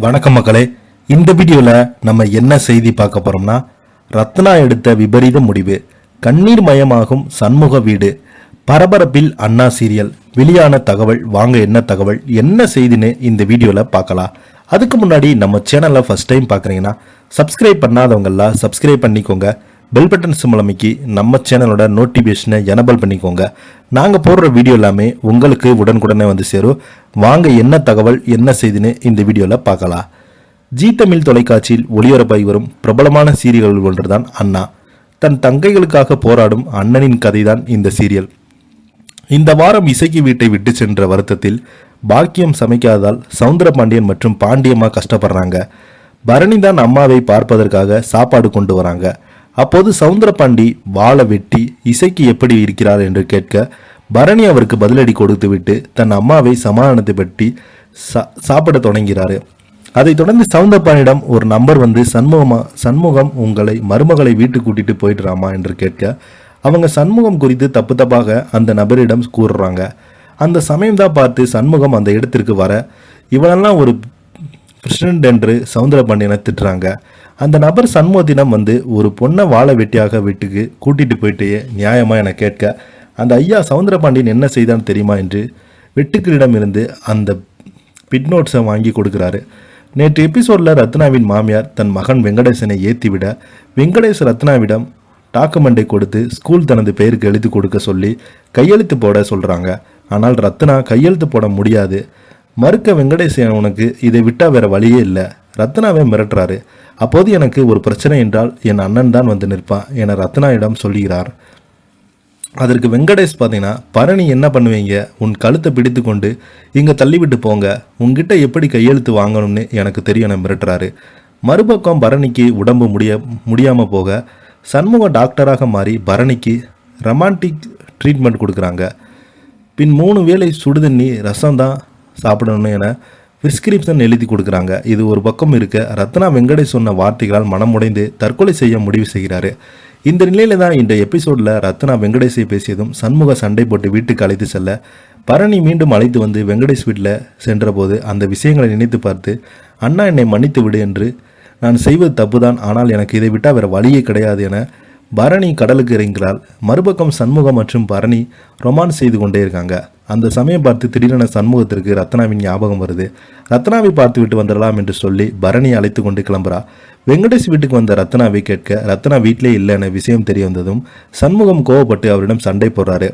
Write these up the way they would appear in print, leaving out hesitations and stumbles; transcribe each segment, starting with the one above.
வணக்கம் மக்களே. இந்த வீடியோல நம்ம என்ன செய்தி பார்க்க போறோம்னா, ரத்னா எடுத்த விபரீத முடிவு, கண்ணீர் மயமாகும் சண்முக வீடு, பரபரப்பில் அண்ணா சீரியல், வெளியான தகவல். வாங்க என்ன தகவல், என்ன செய்தின்னு இந்த வீடியோல பார்க்கலாம். அதுக்கு முன்னாடி நம்ம சேனலை ஃபர்ஸ்ட் டைம் பார்க்குறீங்கன்னா சப்ஸ்கிரைப் பண்ணாதவங்கெல்லாம் சப்ஸ்கிரைப் பண்ணிக்கோங்க. பெல் பட்டன் சிம்பல் அமைக்கி நம்ம சேனலோட நோட்டிஃபிகேஷனை எனபிள் பண்ணிக்கோங்க. நாங்கள் போடுற வீடியோ எல்லாமே உங்களுக்கு உடனுக்குடனே வந்து சேரும். வாங்க என்ன தகவல், என்ன செய்தின்னு இந்த வீடியோவில் பார்க்கலாம். ஜி தமிழ் தொலைக்காட்சியில் ஒளிபரப்பாகி வரும் பிரபலமான சீரியல்கள் ஒன்றுதான் அண்ணா. தன் தங்கைகளுக்காக போராடும் அண்ணனின் கதைதான் இந்த சீரியல். இந்த வாரம் இசைக்கு வீட்டை விட்டு சென்ற வருத்தத்தில் பாக்கியம் சமைக்காததால் சவுந்தரபாண்டியன் மற்றும் பாண்டியம்மா கஷ்டப்படுறாங்க. பரணி தான் அம்மாவை பார்ப்பதற்காக சாப்பாடு கொண்டு வராங்க. அப்போது சவுந்தரபாண்டி வாளை வெட்டி இசைக்கு எப்படி இருக்கிறார் என்று கேட்க, பரணி அவருக்கு பதிலடி கொடுத்துவிட்டு தன் அம்மாவை சமாதானத்தை பற்றி சாப்பிட தொடங்கிறாரு. அதைத் தொடர்ந்து சவுந்தரபாண்டியிடம் ஒரு நம்பர் வந்து சண்முகம் உங்களை மருமகளை வீட்டுக்கு கூட்டிட்டு போயிடுறாமா என்று கேட்க, அவங்க சண்முகம் குறித்து தப்பாக அந்த நபரிடம் கூறுறாங்க. அந்த சமயம்தான் பார்த்து சண்முகம் அந்த இடத்திற்கு வர, இவனெல்லாம் ஒரு பிரசிடென்ட் என்று சவுந்தரபாண்டியனை திட்டுறாங்க. அந்த நபர் சண்முகத்திடம் வந்து ஒரு பொண்ணை வாழை வெட்டியாக வீட்டுக்கு கூட்டிட்டு போயிட்டே நியாயமா என கேட்க, அந்த ஐயா சவுந்தரபாண்டியன் என்ன செய்தான் தெரியுமா என்று வெட்டுக்கிரிடம் இருந்து அந்த பிட் நோட்ஸை வாங்கி கொடுக்குறாரு. நேற்று எபிசோடில் ரத்னாவின் மாமியார் தன் மகன் வெங்கடேசனை ஏற்றிவிட, வெங்கடேஷ் ரத்னாவிடம் டாக்குமெண்ட்டை கொடுத்து ஸ்கூல் தனது பெயருக்கு எழுதி கொடுக்க சொல்லி கையெழுத்து போட சொல்கிறாங்க. ஆனால் ரத்னா கையெழுத்து போட முடியாது. மறுக்க வெங்கடேசன் உனக்கு இதை விட்டால் வேற வழியே இல்லை, ரத்னாவை மிரட்டுறாரு. அப்போது எனக்கு ஒரு பிரச்சனை என்றால் என் அண்ணன் தான் வந்து நிற்பான் என ரத்னாவிடம் சொல்லுகிறார். அதற்கு வெங்கடேஷ் பார்த்தீங்கன்னா, பரணி என்ன பண்ணுவீங்க, உன் கழுத்தை பிடித்து கொண்டு இங்கே தள்ளிவிட்டு போங்க, உங்ககிட்ட எப்படி கையெழுத்து வாங்கணும்னு எனக்கு தெரியும் என மிரட்டுறாரு. மறுபக்கம் பரணிக்கு உடம்பு முடியாமல் போக சண்முகம் டாக்டராக மாறி பரணிக்கு ரொமான்டிக் ட்ரீட்மெண்ட் கொடுக்குறாங்க. பின் 3 வேளை சுடுதண்ணி ரசம் தான் சாப்பிடணும் என பிரிஸ்கிரிப்ஷன் எழுதி கொடுக்குறாங்க. இது ஒரு பக்கம் இருக்க, ரத்னா வெங்கடேஷ் சொன்ன வார்த்தைகளால் மனமுடைந்து தற்கொலை செய்ய முடிவு செய்கிறாரு. இந்த நிலையில தான் இந்த எபிசோடில் ரத்னா வெங்கடேஷை பேசியதும் சண்முக சண்டை போட்டு வீட்டுக்கு அழைத்து செல்ல, பரணி மீண்டும் அழைத்து வந்து வெங்கடேஷ் வீட்டில் சென்றபோது அந்த விஷயங்களை நினைத்து பார்த்து, அண்ணா என்னை மன்னித்து விடு என்று, நான் செய்வது தப்புதான், ஆனால் எனக்கு இதை விட்டால் வேறு வழியே கிடையாது என பரணி கடலுக்கு இறங்குகிறாள். மறுபக்கம் சண்முகம் மற்றும் பரணி ரொமான்ஸ் செய்து கொண்டே இருக்காங்க. அந்த சமயம் பார்த்து திடீரென சண்முகத்திற்கு ரத்னாவின் ஞாபகம் வருது. ரத்னாவை பார்த்து விட்டு வந்துடலாம் என்று சொல்லி பரணி அழைத்து கொண்டு கிளம்புறா. வெங்கடேஷ் வீட்டுக்கு வந்த ரத்னாவை கேட்க, ரத்னா வீட்டிலே இல்லை என விஷயம் தெரிய வந்ததும் சண்முகம் கோவப்பட்டு அவரிடம் சண்டை போடுறாரு.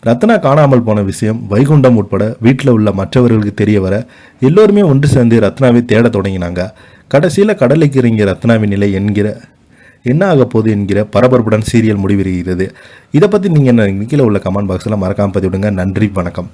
ரத்னா காணாமல் போன விஷயம் வைகுண்டம் உட்பட வீட்டில் உள்ள மற்றவர்களுக்கு தெரிய வர எல்லோருமே ஒன்று சேர்ந்து ரத்னாவை தேட தொடங்கினாங்க. கடைசியில் கடலுக்கு இறங்கிய ரத்னாவின் நிலை என்ன ஆக போகுது என்கிற பரபரப்புடன் சீரியல் முடிவெறுகிறது. இதை பற்றி நீங்கள் என்ன கீழே உள்ள கமெண்ட் பாக்ஸில் மறக்காமல் பதிவிடுங்க. நன்றி, வணக்கம்.